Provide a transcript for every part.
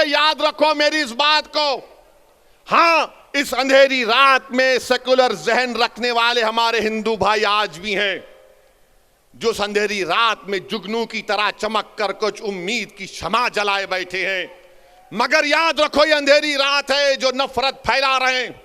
है, याद रखो मेरी इस बात को। हां, इस अंधेरी रात में सेकुलर जहन रखने वाले हमारे हिंदू भाई आज भी हैं, जो इस अंधेरी रात में जुगनू की तरह चमक कर कुछ उम्मीद की शमा जलाए बैठे हैं। मगर याद रखो, ये अंधेरी रात है जो नफरत फैला रहे हैं,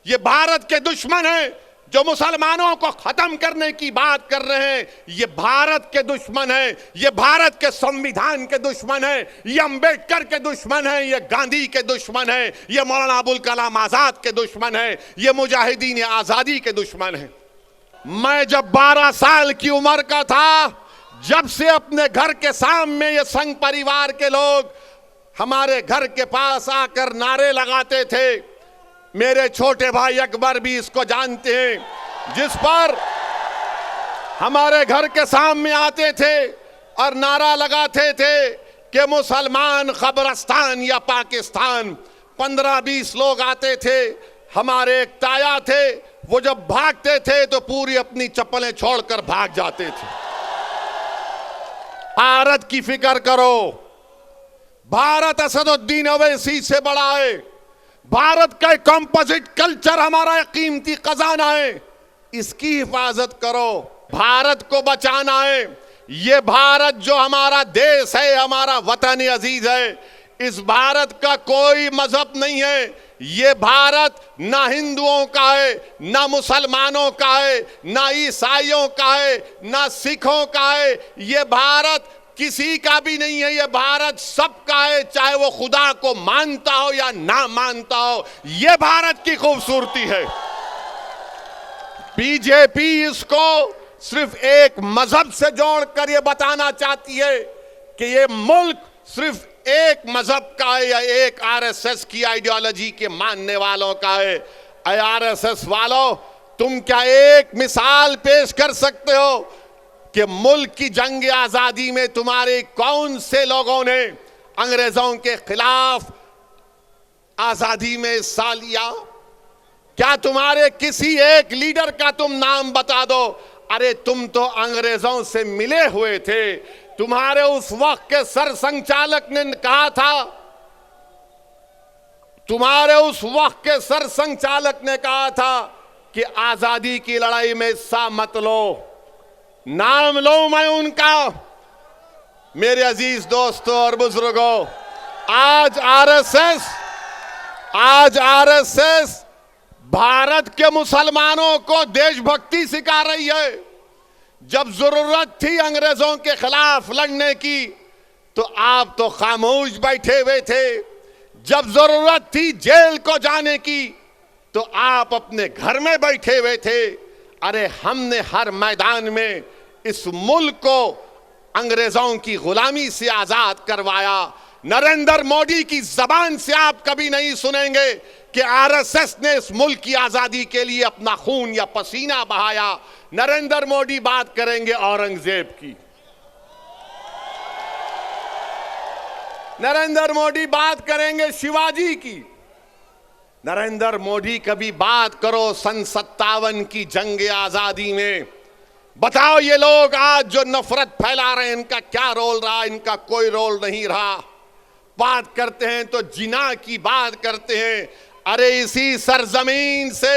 ये भारत के दुश्मन हैं जो मुसलमानों को खत्म करने की बात कर रहे हैं। ये भारत के दुश्मन हैं, ये भारत के संविधान के दुश्मन हैं, ये अंबेडकर के दुश्मन हैं, ये गांधी के दुश्मन हैं, ये मौलाना अबुल कलाम आजाद के दुश्मन हैं, ये मुजाहिदीन आजादी के दुश्मन हैं। मैं जब 12 साल की उम्र का था, जब से अपने घर के सामने ये संघ परिवार के लोग हमारे घर के पास आकर नारे लगाते थे, मेरे छोटे भाई अकबर भी इसको जानते हैं, जिस पर हमारे घर के सामने आते थे और नारा लगाते थे कि मुसलमान कब्रिस्तान या पाकिस्तान। 15-20 लोग आते थे, हमारे एक ताया थे, वो जब भागते थे तो पूरी अपनी चप्पलें छोड़कर भाग जाते थे। भारत की फिक्र करो, भारत असदुद्दीन अवैसी से बड़ा है, भारत का कंपोजिट कल्चर हमारा कीमती खजाना है, इसकी हिफाजत करो, भारत को बचाना है। ये भारत जो हमारा देश है, हमारा वतन अजीज है, इस भारत का कोई मजहब नहीं है। ये भारत ना हिंदुओं का है, ना मुसलमानों का है, ना ईसाइयों का है, ना सिखों का है। ये भारत किसी का भी नहीं है, ये भारत सबका है, चाहे वो खुदा को मानता हो या ना मानता हो। ये भारत की खूबसूरती है। बीजेपी इसको सिर्फ एक मजहब से जोड़कर ये बताना चाहती है कि ये मुल्क सिर्फ एक मजहब का है या एक आरएसएस की आइडियोलॉजी के मानने वालों का है। आरएसएस वालों, तुम क्या एक मिसाल पेश कर सकते हो कि मुल्क की जंग आजादी में तुम्हारे कौन से लोगों ने अंग्रेजों के खिलाफ आजादी में हिस्सा लिया? क्या तुम्हारे किसी एक लीडर का तुम नाम बता दो। अरे तुम तो अंग्रेजों से मिले हुए थे, तुम्हारे उस वक्त के सर संचालक ने कहा था, तुम्हारे उस वक्त के सर संचालक ने कहा था कि आजादी की लड़ाई में हिस्सा मत लो। नाम लो मैं उनका। मेरे अजीज दोस्तों और बुजुर्गों, आज आरएसएस भारत के मुसलमानों को देशभक्ति सिखा रही है। जब जरूरत थी अंग्रेजों के खिलाफ लड़ने की तो आप तो खामोश बैठे हुए थे। जब जरूरत थी जेल को जाने की तो आप अपने घर में बैठे हुए थे। अरे हमने हर मैदान में इस मुल्क को अंग्रेजों की गुलामी से आजाद करवाया। नरेंद्र मोदी की जबान से आप कभी नहीं सुनेंगे कि आरएसएस ने इस मुल्क की आजादी के लिए अपना खून या पसीना बहाया। नरेंद्र मोदी बात करेंगे औरंगजेब की, नरेंद्र मोदी बात करेंगे शिवाजी की, नरेंद्र मोदी कभी बात करो सन 57 की जंग आजादी में। बताओ ये लोग आज जो नफरत फैला रहे हैं, इनका क्या रोल रहा? इनका कोई रोल नहीं रहा। बात करते हैं तो जिना की बात करते हैं। अरे इसी सरजमीन से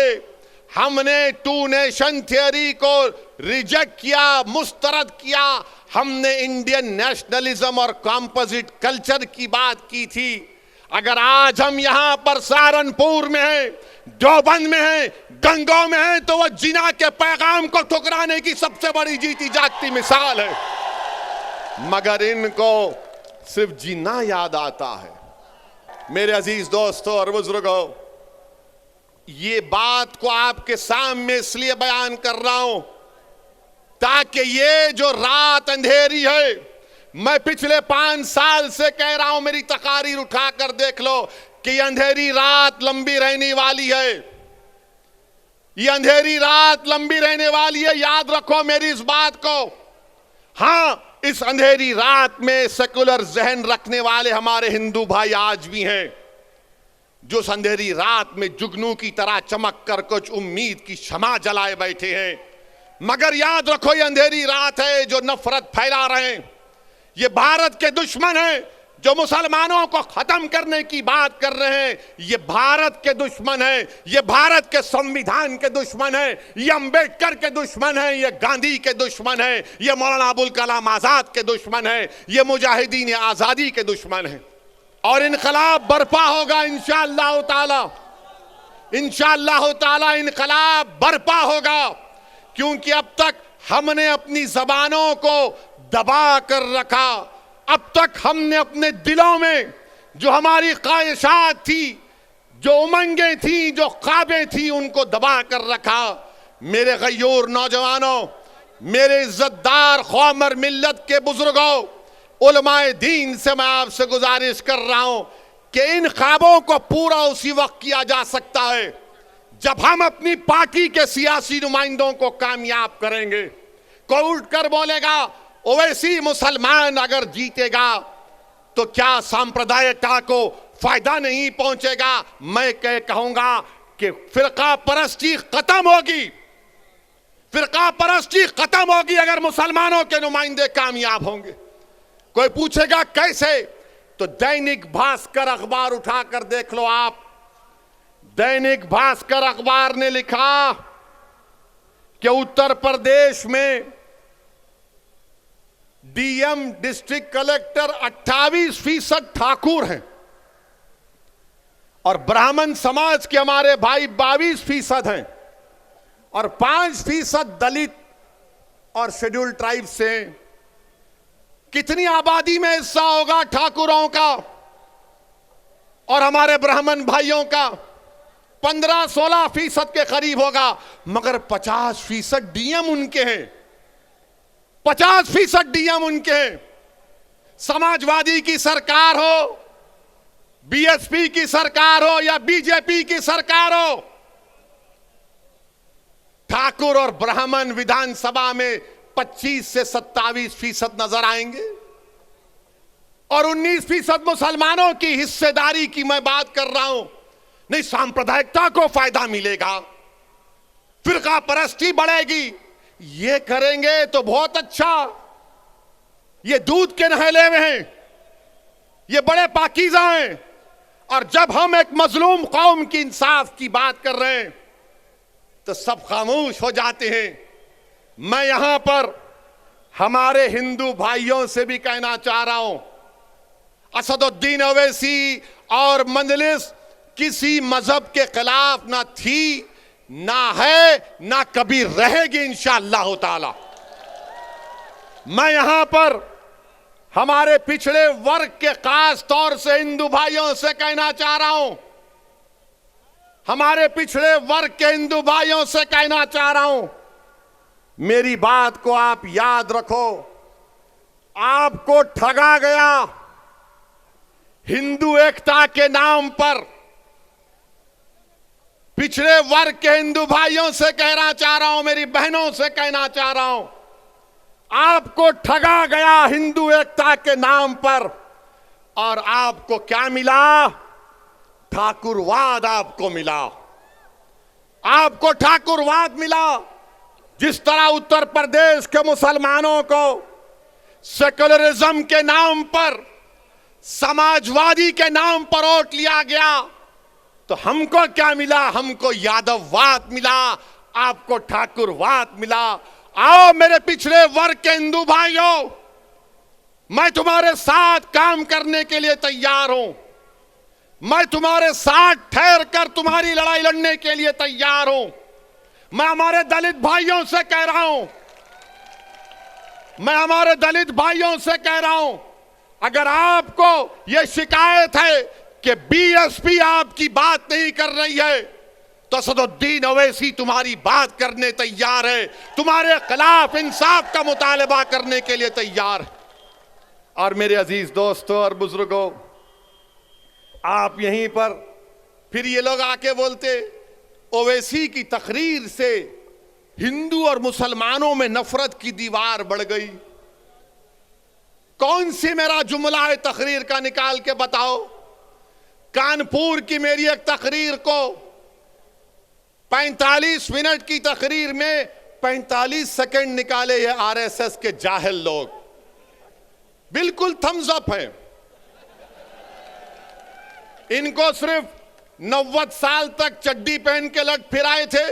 हमने 2 नेशन थियरी को रिजेक्ट किया, मुस्तरद किया। हमने इंडियन नेशनलिज्म और कंपोजिट कल्चर की बात की थी। अगर आज हम यहां पर सहारनपुर में हैं, देवबंद में हैं, गंगों में हैं, तो वह जिना के पैगाम को ठुकराने की सबसे बड़ी जीती जागती मिसाल है। मगर इनको सिर्फ जिना याद आता है। मेरे अजीज दोस्तों और बुजुर्गों, ये बात को आपके सामने इसलिए बयान कर रहा हूं ताकि ये जो रात अंधेरी है, मैं पिछले 5 साल से कह रहा हूं, मेरी तकारीर उठाकर देख लो कि ये अंधेरी रात लंबी रहने वाली है। ये अंधेरी रात लंबी रहने वाली है, याद रखो मेरी इस बात को। हां, इस अंधेरी रात में सेकुलर जहन रखने वाले हमारे हिंदू भाई आज भी हैं, जो इस अंधेरी रात में जुगनू की तरह चमक कर कुछ उम्मीद की शमा जलाए बैठे हैं। मगर याद रखो, ये अंधेरी रात है जो नफरत फैला रहे हैं, ये भारत के दुश्मन हैं जो मुसलमानों को खत्म करने की बात कर रहे हैं, ये भारत के दुश्मन है, ये भारत के संविधान के दुश्मन है, ये अंबेडकर के दुश्मन है, ये गांधी के दुश्मन है, ये मौलाना अबुल कलाम आजाद के दुश्मन है, ये मुजाहिदीन आजादी के दुश्मन है। और इनकलाब बर्पा होगा इंशाअल्लाह ताला, इंशाअल्लाह ताला इनकलाब बर्पा होगा, क्योंकि अब तक हमने अपनी जबानों को दबा कर रखा, अब तक हमने अपने दिलों में जो हमारी ख्वाहिशात थी, जो उमंगें थी, जो ख्वाबें थी, उनको दबा कर रखा। मेरे गयूर नौजवानों, मेरे इज्जतदार ख्वामर मिल्लत के बुजुर्गों, उलमाए दीन से मैं आपसे गुजारिश कर रहा हूं कि इन ख्वाबों को पूरा उसी वक्त किया जा सकता है जब हम अपनी पार्टी के सियासी नुमाइंदों को कामयाब करेंगे। कोई उठकर बोलेगा ओवैसी मुसलमान अगर जीतेगा तो क्या सांप्रदायिकता को फायदा नहीं पहुंचेगा? मैं कहूंगा कि फिरका परस्ती खत्म होगी, फिरका परस्ती खत्म होगी अगर मुसलमानों के नुमाइंदे कामयाब होंगे। कोई पूछेगा कैसे? तो दैनिक भास्कर अखबार उठाकर देख लो आप। दैनिक भास्कर अखबार ने लिखा कि उत्तर प्रदेश में डीएम डिस्ट्रिक्ट कलेक्टर 28% ठाकुर हैं और ब्राह्मण समाज के हमारे भाई 22% हैं और 5% दलित और शेड्यूल्ड ट्राइब से। कितनी आबादी में हिस्सा होगा ठाकुरों का और हमारे ब्राह्मण भाइयों का? 15-16% के करीब होगा, मगर 50% डीएम उनके हैं, 50% डीएम उनके हैं। समाजवादी की सरकार हो, बीएसपी की सरकार हो या बीजेपी की सरकार हो, ठाकुर और ब्राह्मण विधानसभा में 25 से 27% नजर आएंगे और 19% मुसलमानों की हिस्सेदारी की मैं बात कर रहा हूं। नहीं, सांप्रदायिकता को फायदा मिलेगा, फिरका परस्ती बढ़ेगी, ये करेंगे तो बहुत अच्छा। ये दूध के नहले हुए हैं, ये बड़े पाकीज़ा हैं। और जब हम एक मजलूम कौम की इंसाफ की बात कर रहे हैं तो सब खामोश हो जाते हैं। मैं यहां पर हमारे हिंदू भाइयों से भी कहना चाह रहा हूं, असदुद्दीन ओवैसी और मजलिस किसी मजहब के खिलाफ ना थी, ना है, ना कभी रहेगी इंशाअल्लाह ताला। मैं यहां पर हमारे पिछड़े वर्ग के खास तौर से हिंदू भाइयों से कहना चाह रहा हूं, हमारे पिछड़े वर्ग के हिंदू भाइयों से कहना चाह रहा हूं, मेरी बात को आप याद रखो। आपको ठगा गया हिंदू एकता के नाम पर। पिछड़े वर्ग के हिंदू भाइयों से कहना चाह रहा हूं, मेरी बहनों से कहना चाह रहा हूं, आपको ठगा गया हिंदू एकता के नाम पर और आपको क्या मिला? ठाकुरवाद आपको मिला, आपको ठाकुरवाद मिला। जिस तरह उत्तर प्रदेश के मुसलमानों को सेकुलरिज्म के नाम पर, समाजवादी के नाम पर वोट लिया गया, तो हमको क्या मिला? हमको यादववाद मिला, आपको ठाकुरवाद मिला। आओ मेरे पिछड़े वर्ग के हिंदू भाइयों, मैं तुम्हारे साथ काम करने के लिए तैयार हूं, मैं तुम्हारे साथ ठहर कर तुम्हारी लड़ाई लड़ने के लिए तैयार हूं। मैं हमारे दलित भाइयों से कह रहा हूं, मैं हमारे दलित भाइयों से कह रहा हूं, अगर आपको यह शिकायत है कि बीएसपी आपकी बात नहीं कर रही है, तो असदुद्दीन ओवैसी तुम्हारी बात करने तैयार है, तुम्हारे खिलाफ इंसाफ का मुतालबा करने के लिए तैयार है। और मेरे अजीज दोस्तों और बुजुर्गों, आप यहीं पर फिर ये लोग आके बोलते ओवैसी की तकरीर से हिंदू और मुसलमानों में नफरत की दीवार बढ़ गई। कौन सी मेरा जुमला है तकरीर का, निकाल के बताओ। कानपुर की मेरी एक तकरीर को 45 मिनट की तकरीर में 45 सेकंड निकाले ये आरएसएस के जाहिल लोग। बिल्कुल थम्स अप है, इनको सिर्फ 90 साल तक चड्डी पहन के लग फिर आए थे,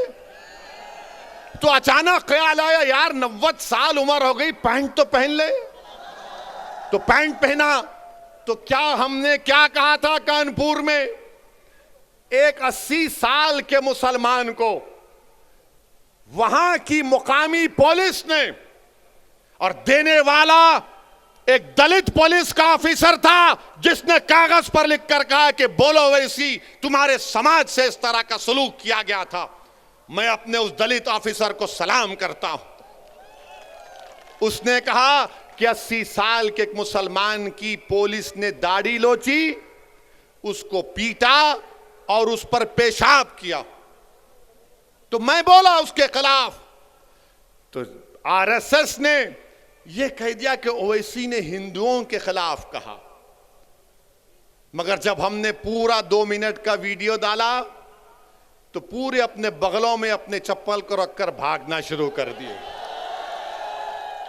तो अचानक ख्याल आया यार 90 साल उम्र हो गई, पैंट तो पहन ले। तो पैंट पहना। तो क्या हमने क्या कहा था कानपुर में, एक 80 साल के मुसलमान को वहां की मुकामी पुलिस ने, और देने वाला एक दलित पुलिस का ऑफिसर था जिसने कागज पर लिखकर कहा कि बोलो वैसी, तुम्हारे समाज से इस तरह का सलूक किया गया था। मैं अपने उस दलित ऑफिसर को सलाम करता हूं। उसने कहा कि 80 साल के एक मुसलमान की पुलिस ने दाढ़ी लोची, उसको पीटा और उस पर पेशाब किया। तो मैं बोला उसके खिलाफ, तो आरएसएस ने यह कह दिया कि ओवैसी ने हिंदुओं के खिलाफ कहा। मगर जब हमने पूरा 2 मिनट का वीडियो डाला तो पूरे अपने बगलों में अपने चप्पल को रखकर भागना शुरू कर दिए।